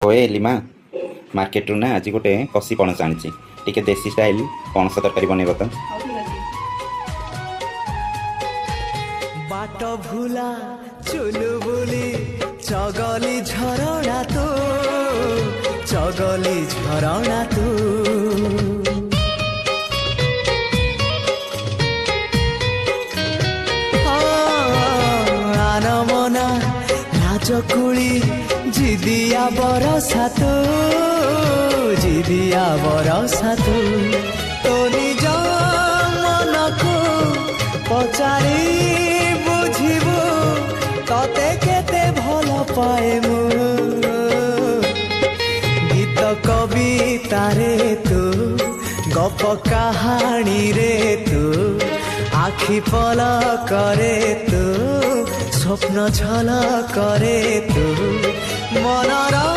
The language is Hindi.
ओए लिमा मार्केट ना आज गोटे कसी पणस आनी टिके देसी स्टाइल पणस तरकारी बनैब तो बाट भुला चुलु बुली चगली झरणा तू चगली झरणा तू आनमना राजकुली जिदिया बरसा तू जिदिया बरसा तू तो निज मन को पचारी बुझिबु तते केते भल पाए मु गीत कविता रे तू गप कहानी रे तू आखि पल करे तू स्वप्न छल करे तू मनरा